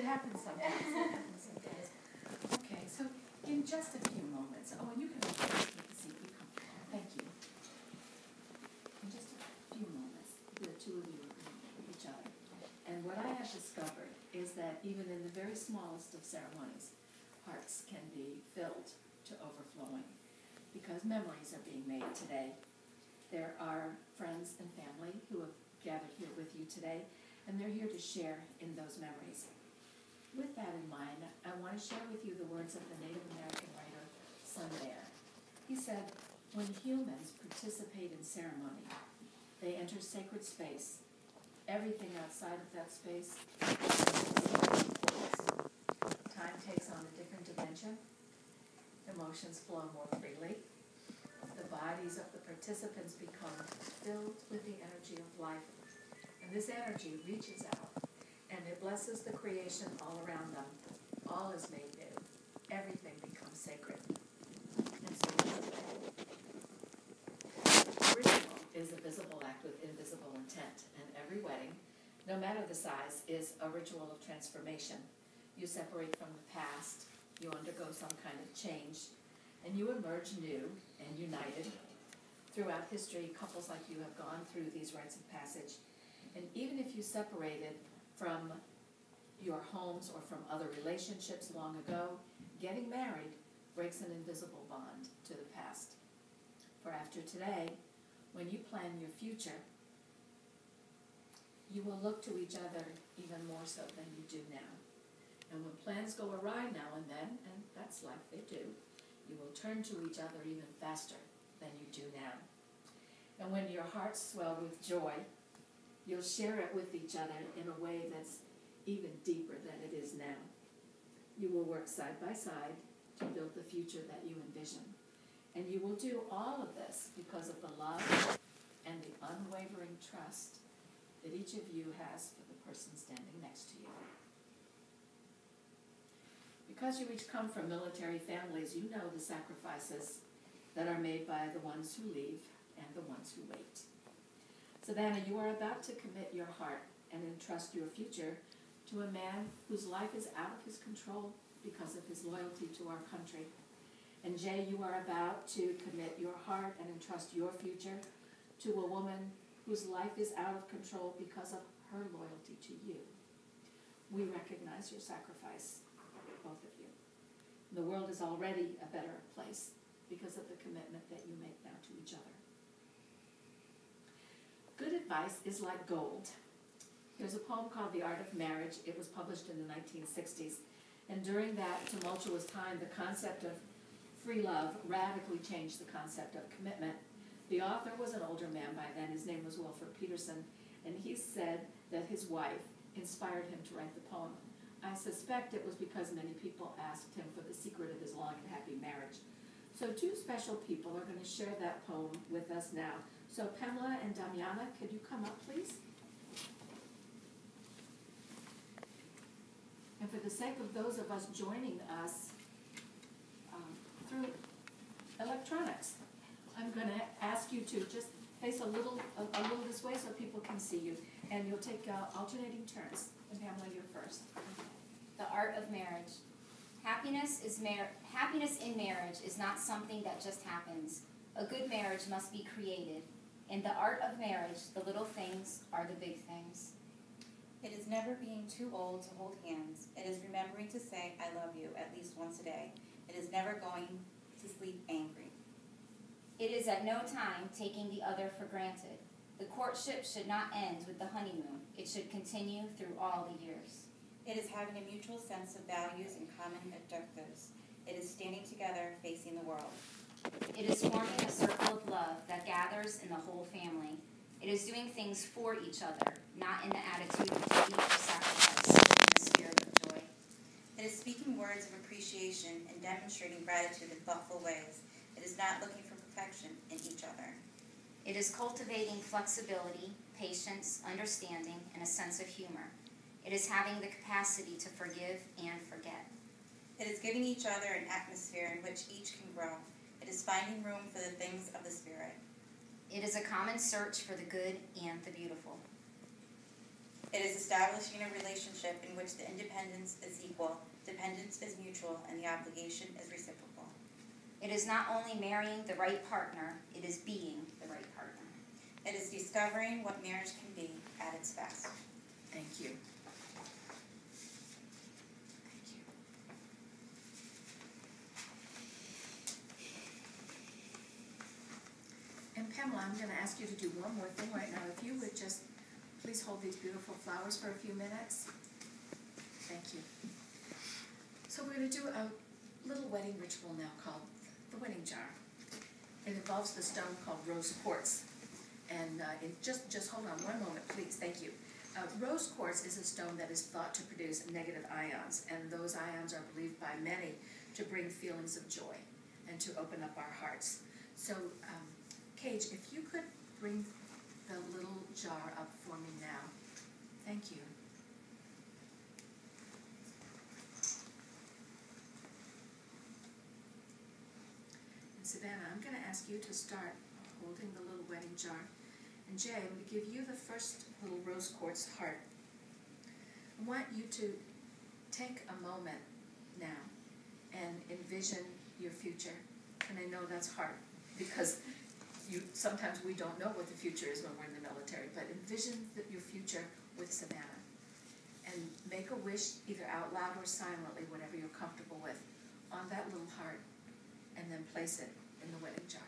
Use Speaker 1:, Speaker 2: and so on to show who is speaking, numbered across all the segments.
Speaker 1: happens sometimes. It happens sometimes. Okay, so in just a few moments, and you can take a seat, be comfortable. Thank you. In just a few moments, the two of you are going to meet each other. And what I have discovered is that even in the very smallest of ceremonies, hearts can be filled to overflowing because memories are being made today. There are friends and family who have gathered here with you today, and they're here to share in those memories. With that in mind, I want to share with you the words of the Native American writer, Sun Bear. He said, when humans participate in ceremony, they enter sacred space. Everything outside of that space, time takes on a different dimension. Emotions flow more freely. The bodies of the participants become filled with the energy of life. And this energy reaches out, and it blesses the creation all around them. All is made new. Everything becomes sacred. And so ritual is a visible act with invisible intent, and every wedding, no matter the size, is a ritual of transformation. You separate from the past, you undergo some kind of change, and you emerge new and united. Throughout history, couples like you have gone through these rites of passage. And even if you separated from your homes or from other relationships long ago, getting married breaks an invisible bond to the past. For after today, when you plan your future, you will look to each other even more so than you do now. And when plans go awry now and then, and that's life, they do, you will turn to each other even faster than you do now. And when your hearts swell with joy, you'll share it with each other in a way that's even deeper than it is now. You will work side by side to build the future that you envision. And you will do all of this because of the love and the unwavering trust that each of you has for the person standing next to you. Because you each come from military families, you know the sacrifices that are made by the ones who leave and the ones who wait. Savannah, you are about to commit your heart and entrust your future to a man whose life is out of his control because of his loyalty to our country. And Jaes, you are about to commit your heart and entrust your future to a woman whose life is out of control because of her loyalty to you. We recognize your sacrifice, both of you. The world is already a better place because of the commitment that you make now to each other. Good advice is like gold. There's a poem called The Art of Marriage. It was published in the 1960s. And during that tumultuous time, the concept of free love radically changed the concept of commitment. The author was an older man by then. His name was Wilford Peterson. And he said that his wife inspired him to write the poem. I suspect it was because many people asked him for the secret of his long and happy marriage. So two special people are going to share that poem with us now. So Pamela and Damiana, could you come up, please? And for the sake of those of us joining us through electronics, I'm going to ask you to just face a little this way so people can see you. And you'll take alternating turns. And Pamela, you're first.
Speaker 2: The Art of Marriage. Happiness in marriage is not something that just happens. A good marriage must be created. In the art of marriage, the little things are the big things.
Speaker 3: It is never being too old to hold hands. It is remembering to say, I love you, at least once a day. It is never going to sleep angry.
Speaker 2: It is at no time taking the other for granted. The courtship should not end with the honeymoon. It should continue through all the years.
Speaker 3: It is having a mutual sense of values and common objectives. It is standing together, facing the world.
Speaker 2: It is forming a circle of love that gathers in the whole family. It is doing things for each other, not in the attitude of duty or sacrifice, but in the spirit of joy.
Speaker 3: It is speaking words of appreciation and demonstrating gratitude in thoughtful ways. It is not looking for perfection in each other.
Speaker 2: It is cultivating flexibility, patience, understanding, and a sense of humor. It is having the capacity to forgive and forget.
Speaker 3: It is giving each other an atmosphere in which each can grow. It is finding room for the things of the Spirit.
Speaker 2: It is a common search for the good and the beautiful.
Speaker 3: It is establishing a relationship in which the independence is equal, dependence is mutual, and the obligation is reciprocal.
Speaker 2: It is not only marrying the right partner, it is being the right partner.
Speaker 3: It is discovering what marriage can be at its best.
Speaker 1: Thank you. Thank you. And Pamela, I'm going to ask you to do one more thing right now. If you would just please hold these beautiful flowers for a few minutes. Thank you. So we're going to do a little wedding ritual now called the wedding jar. It involves the stone called rose quartz. And just hold on one moment, please. Thank you. Rose quartz is a stone that is thought to produce negative ions, and those ions are believed by many to bring feelings of joy and to open up our hearts. So, Cage, if you could bring the little jar up for me now. Thank you. And Savannah, I'm going to ask you to start holding the little wedding jar. And Jay, I'm going to give you the first little rose quartz heart. I want you to take a moment now and envision your future. And I know that's hard because sometimes we don't know what the future is when we're in the military, but envision your future with Savannah. And make a wish either out loud or silently, whatever you're comfortable with, on that little heart, and then place it in the wedding jar.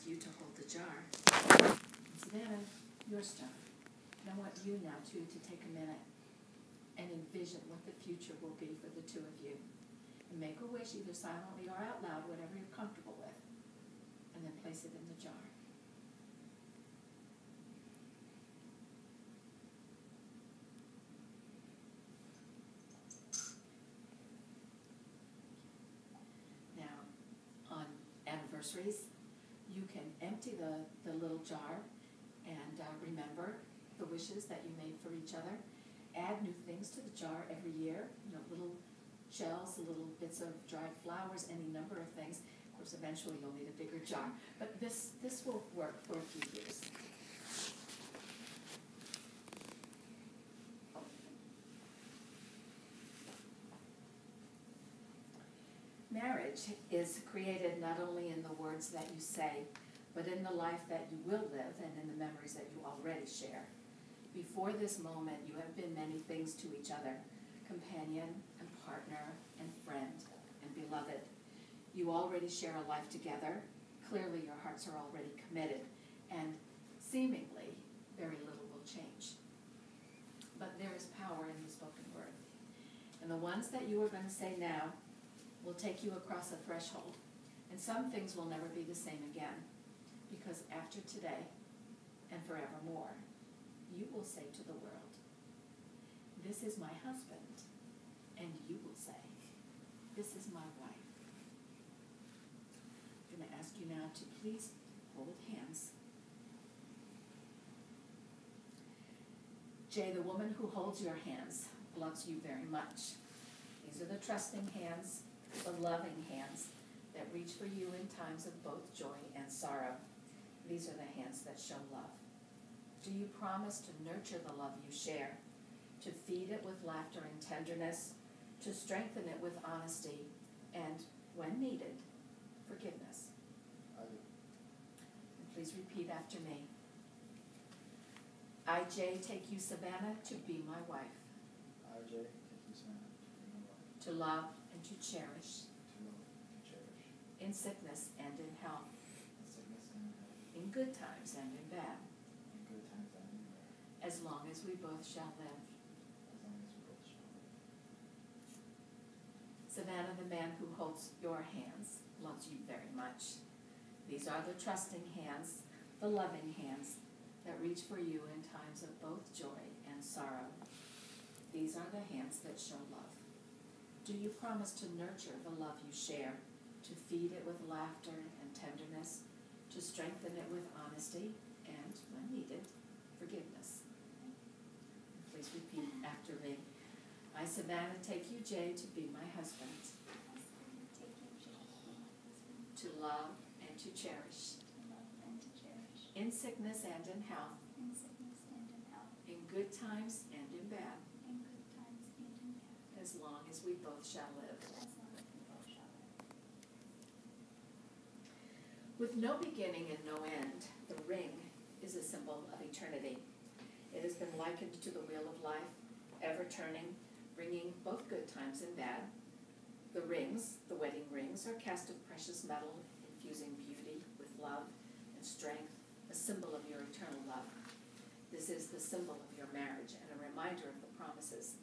Speaker 1: You to hold the jar. And Savannah, your stone. And I want you now to take a minute and envision what the future will be for the two of you. And make a wish either silently or out loud, whatever you're comfortable with. And then place it in the jar. Now, on anniversaries, you can empty the little jar and remember the wishes that you made for each other. Add new things to the jar every year, little shells, little bits of dried flowers, any number of things. Of course, eventually you'll need a bigger jar, but this will work for a few years. Marriage is created not only in the words that you say, but in the life that you will live and in the memories that you already share. Before this moment, you have been many things to each other: companion and partner and friend and beloved. You already share a life together. Clearly, your hearts are already committed, and seemingly, very little will change. But there is power in the spoken word. And the ones that you are going to say now will take you across a threshold, and some things will never be the same again, because after today and forevermore, you will say to the world, "This is my husband," and you will say, "This is my wife." I'm going to ask you now to please hold hands. Jay, the woman who holds your hands loves you very much. These are the trusting hands, the loving hands that reach for you in times of both joy and sorrow. These are the hands that show love. Do you promise to nurture the love you share, to feed it with laughter and tenderness, to strengthen it with honesty, and, when needed, forgiveness?
Speaker 4: I do.
Speaker 1: And please repeat after me. I, Jay, take you, Savannah, to be my wife,
Speaker 4: I, Jay, take you, Savannah, to be my wife,
Speaker 1: to love and to cherish,
Speaker 4: to love and cherish,
Speaker 1: in sickness and in health,
Speaker 4: in sickness and in health,
Speaker 1: in good times and in bad,
Speaker 4: in good times and in bad,
Speaker 1: as long as we both shall live.
Speaker 4: as long as we both shall live.
Speaker 1: Savannah, the man who holds your hands, loves you very much. These are the trusting hands, the loving hands that reach for you in times of both joy and sorrow. These are the hands that show love. Do you promise to nurture the love you share, to feed it with laughter and tenderness, to strengthen it with honesty, and, when needed, forgiveness? Please repeat after me. I, Savannah, take you, Jay, to be my husband,
Speaker 2: Take you, Jay,
Speaker 1: to love and to cherish,
Speaker 2: to love and to cherish,
Speaker 1: in sickness and in health,
Speaker 2: in sickness and in health,
Speaker 1: in good times and in bad,
Speaker 2: in good times and in bad,
Speaker 1: as long as we both shall live.
Speaker 2: as long as we both shall live.
Speaker 1: With no beginning and no end, the ring is a symbol of eternity. It has been likened to the wheel of life, ever turning, bringing both good times and bad. The rings, the wedding rings, are cast of precious metal, infusing beauty with love and strength, a symbol of your eternal love. This is the symbol of your marriage and a reminder of the promises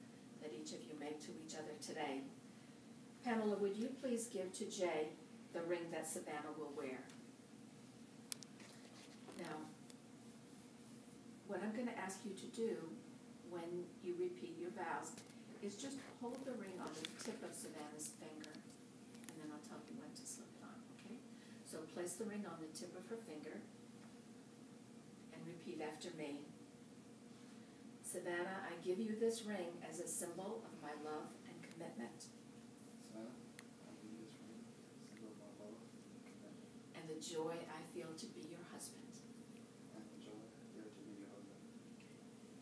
Speaker 1: that each of you make to each other today. Pamela, would you please give to Jay the ring that Savannah will wear? Now, what I'm going to ask you to do when you repeat your vows is just hold the ring on the tip of Savannah's finger, and then I'll tell you when to slip it on, okay? So place the ring on the tip of her finger and repeat after me. Savannah, I give you this ring as a symbol of my love and commitment,
Speaker 4: Savannah, I give you this ring, symbol of my love and commitment,
Speaker 1: and the joy I feel to be your husband.
Speaker 4: and the joy I feel to be your husband.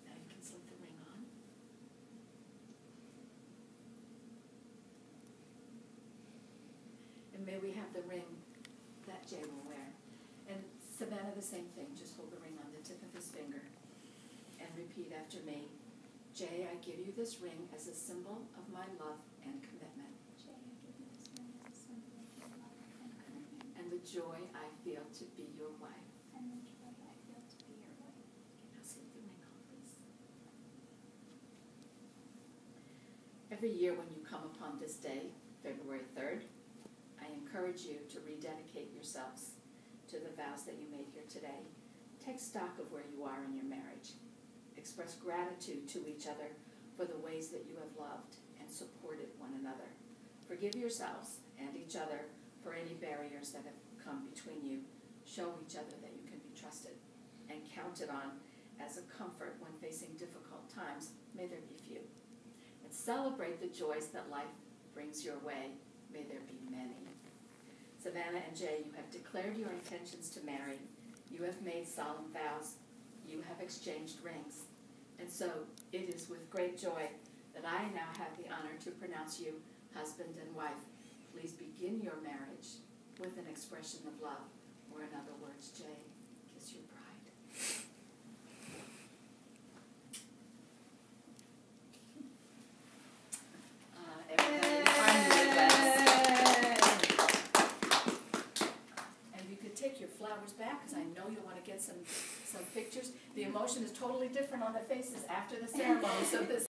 Speaker 1: Now you can slip the ring on. And may we have the ring that Jay will wear. And Savannah, the same thing, just hold the ring on the tip of his finger and repeat after me. Jay, I give you this ring as a symbol of my love and commitment,
Speaker 2: Jay, I give you this ring as a symbol of your love and commitment,
Speaker 1: and the joy I feel to be your wife.
Speaker 2: and the joy I feel to be your wife.
Speaker 1: Now slip the ring on, please. Every year when you come upon this day, February 3rd, I encourage you to rededicate yourselves to the vows that you made here today. Take stock of where you are in your marriage. Express gratitude to each other for the ways that you have loved and supported one another. Forgive yourselves and each other for any barriers that have come between you. Show each other that you can be trusted and counted on as a comfort when facing difficult times. May there be few. And celebrate the joys that life brings your way. May there be many. Savannah and Jay, you have declared your intentions to marry. You have made solemn vows. You have exchanged rings. And so it is with great joy that I now have the honor to pronounce you husband and wife. Please begin your marriage with an expression of love, or in other words, Jay, kiss your bride. Everybody, finally, and you could take your flowers back, because I know you want to get some pictures. The emotion is totally different on the faces after the ceremony, so this